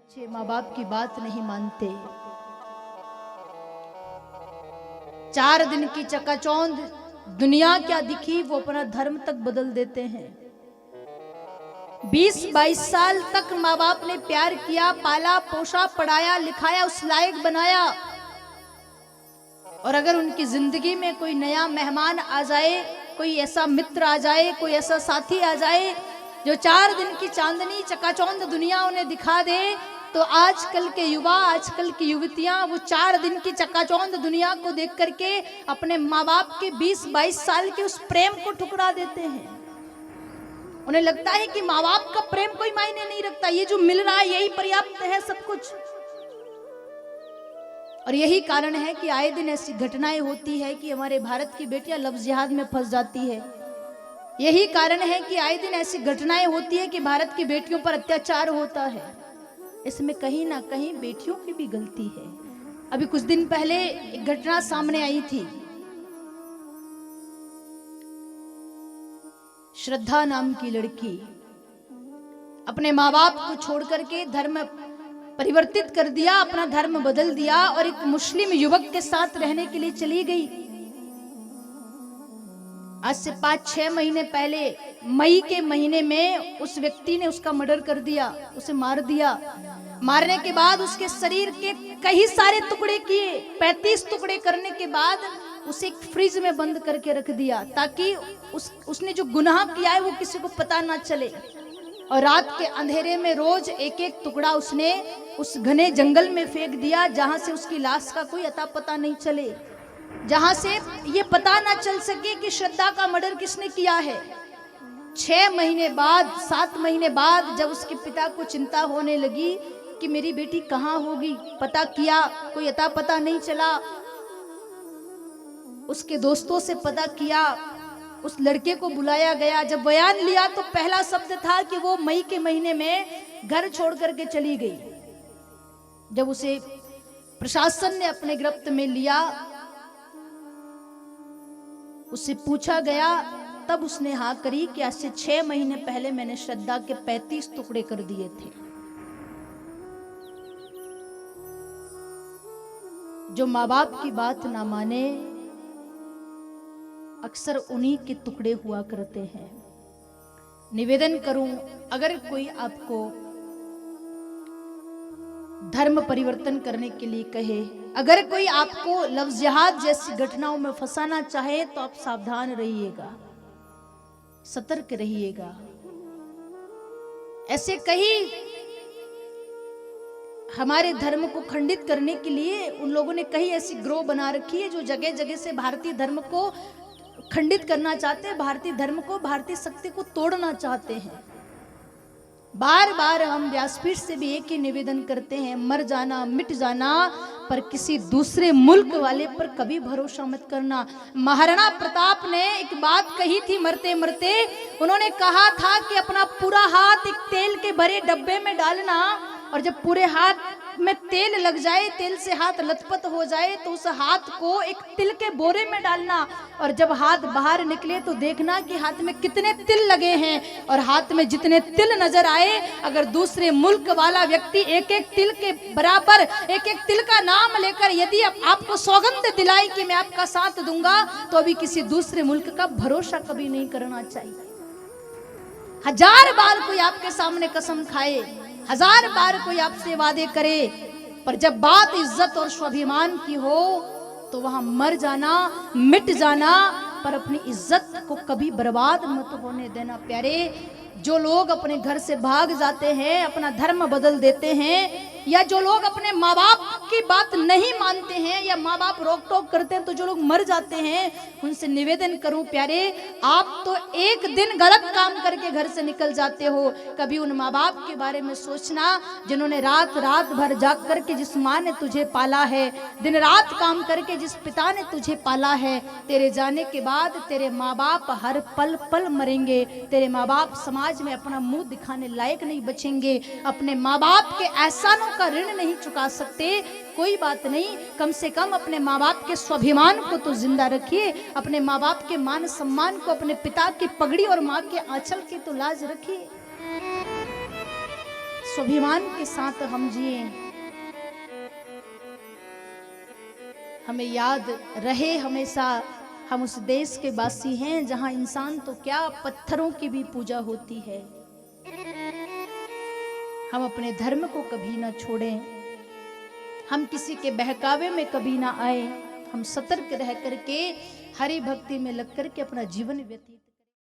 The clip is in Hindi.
बच्चे माँ बाप की बात नहीं मानते। 4 दिन की चकाचौंध दुनिया क्या दिखी, वो अपना धर्म तक बदल देते हैं। 20-22 साल तक माँ बाप ने प्यार किया, पाला पोषा, पढ़ाया लिखाया, उस लायक बनाया, और अगर उनकी जिंदगी में कोई नया मेहमान आ जाए, कोई ऐसा मित्र आ जाए, कोई ऐसा साथी आ जाए जो 4 दिन की चांदनी चकाचौंध दुनिया उन्हें दिखा दे, तो आजकल के युवा, आजकल की युवतियां वो 4 दिन की चकाचौंध दुनिया को देख करके अपने माँ बाप के 20-22 साल के उस प्रेम को ठुकरा देते हैं। उन्हें लगता है कि माँ बाप का प्रेम कोई मायने नहीं रखता, ये जो मिल रहा है यही पर्याप्त है सब कुछ। और यही कारण है कि आए दिन ऐसी घटनाएं होती है कि हमारे भारत की बेटियां लव जिहाद में फंस जाती है। यही कारण है कि आए दिन ऐसी घटनाएं होती है कि भारत की बेटियों पर अत्याचार होता है। इसमें कहीं ना कहीं बेटियों की भी गलती है। अभी कुछ दिन पहले एक घटना सामने आई थी। श्रद्धा नाम की लड़की अपने माँ बाप को छोड़ करके धर्म परिवर्तित कर दिया, अपना धर्म बदल दिया और एक मुस्लिम युवक के साथ रहने के लिए चली गई। आज से 5-6 महीने पहले मई के महीने में उस व्यक्ति ने उसका मर्डर कर दिया, उसे मार दिया। मारने के बाद उसके शरीर के कई सारे टुकड़े किए, 35 टुकड़े करने के बाद उसे एक फ्रिज में बंद करके रख दिया, ताकि उसने जो गुनाह किया है वो किसी को पता ना चले। और रात के अंधेरे में रोज एक एक टुकड़ा उसने उस घने जंगल में फेंक दिया, जहां से उसकी लाश का कोई अता पता नहीं चले, जहां से ये पता ना चल सके कि श्रद्धा का मर्डर किसने किया है। 6 महीने बाद, 7 महीने बाद जब उसके पिता को चिंता होने लगी कि मेरी बेटी कहाँ होगी, पता किया, कोई अता पता नहीं चला। उसके दोस्तों से पता किया, उस लड़के को बुलाया गया। जब बयान लिया तो पहला शब्द था कि वो मई के महीने में घर छोड़ करके चली गई। जब उसे प्रशासन ने अपने गिरफ्त में लिया, उससे पूछा गया, तब उसने हाँ करी कि आज से 6 महीने पहले मैंने श्रद्धा के 35 टुकड़े कर दिए थे। जो माँ बाप की बात ना माने अक्सर उन्हीं के टुकड़े हुआ करते हैं। निवेदन करूं, अगर कोई आपको धर्म परिवर्तन करने के लिए कहे, अगर कोई आपको लव जिहाद जैसी घटनाओं में फंसाना चाहे, तो आप सावधान रहिएगा, सतर्क रहिएगा। ऐसे कई हमारे धर्म को खंडित करने के लिए उन लोगों ने कई ऐसी ग्रोह बना रखी है जो जगह जगह से भारतीय धर्म को खंडित करना चाहते हैं, भारतीय धर्म को, भारतीय शक्ति को तोड़ना चाहते हैं। बार बार हम व्यासपीठ से भी एक ही निवेदन करते हैं, मर जाना मिट जाना, पर किसी दूसरे मुल्क वाले पर कभी भरोसा मत करना। महाराणा प्रताप ने एक बात कही थी मरते मरते, उन्होंने कहा था कि अपना पूरा हाथ एक तेल के भरे डब्बे में डालना, और जब पूरे हाथ में तेल लग जाए, तेल से हाथ लथपथ हो जाए, तो उस हाथ को एक तिल के बोरे में डालना, और जब हाथ बाहर निकले तो देखना कि हाथ में कितने तिल लगे हैं। और हाथ में जितने तिल नजर आए, अगर दूसरे मुल्क वाला व्यक्ति एक एक तिल के बराबर, एक एक तिल का नाम लेकर यदि आपको सौगंध दिलाई कि मैं आपका साथ दूंगा, तो अभी किसी दूसरे मुल्क का भरोसा कभी नहीं करना चाहिए। 1000 बार कोई आपके सामने कसम खाए, 1000 बार कोई आपसे वादे करे, पर जब बात इज्जत और स्वाभिमान की हो तो वहां मर जाना, मिट जाना, पर अपनी इज्जत को कभी बर्बाद मत होने देना। प्यारे, जो लोग अपने घर से भाग जाते हैं, अपना धर्म बदल देते हैं, या जो लोग अपने माँ बाप की बात नहीं मानते हैं, या माँ बाप रोक टोक करते हैं, तो जो लोग मर जाते हैं, उनसे निवेदन करूं प्यारे, आप तो एक दिन गलत काम करके घर से निकल जाते हो। कभी उन माँ बाप के बारे में सोचना जिन्होंने रात रात भर जाग करके जिस माँ ने तुझे पाला है, दिन रात काम करके जिस पिता ने तुझे पाला है। तेरे जाने के बाद तेरे माँ बाप हर पल पल मरेंगे, तेरे माँ बाप समाज में अपना मुंह दिखाने लायक नहीं बचेंगे, अपने माँ बाप के एहसानों का ऋण नहीं चुका सकते। कोई बात नहीं, कम से कम अपने माँ बाप के स्वाभिमान को तो जिंदा रखिए, अपने माँ बाप के मान सम्मान को, अपने पिता की पगड़ी और माँ के आंचल की तो लाज रखिए। स्वाभिमान के साथ हम जिए। हमें याद रहे हमेशा हम उस देश के वासी हैं जहां इंसान तो क्या पत्थरों की भी पूजा होती है। हम अपने धर्म को कभी ना छोड़ें, हम किसी के बहकावे में कभी ना आए, हम सतर्क रह करके हरि भक्ति में लग करके अपना जीवन व्यतीत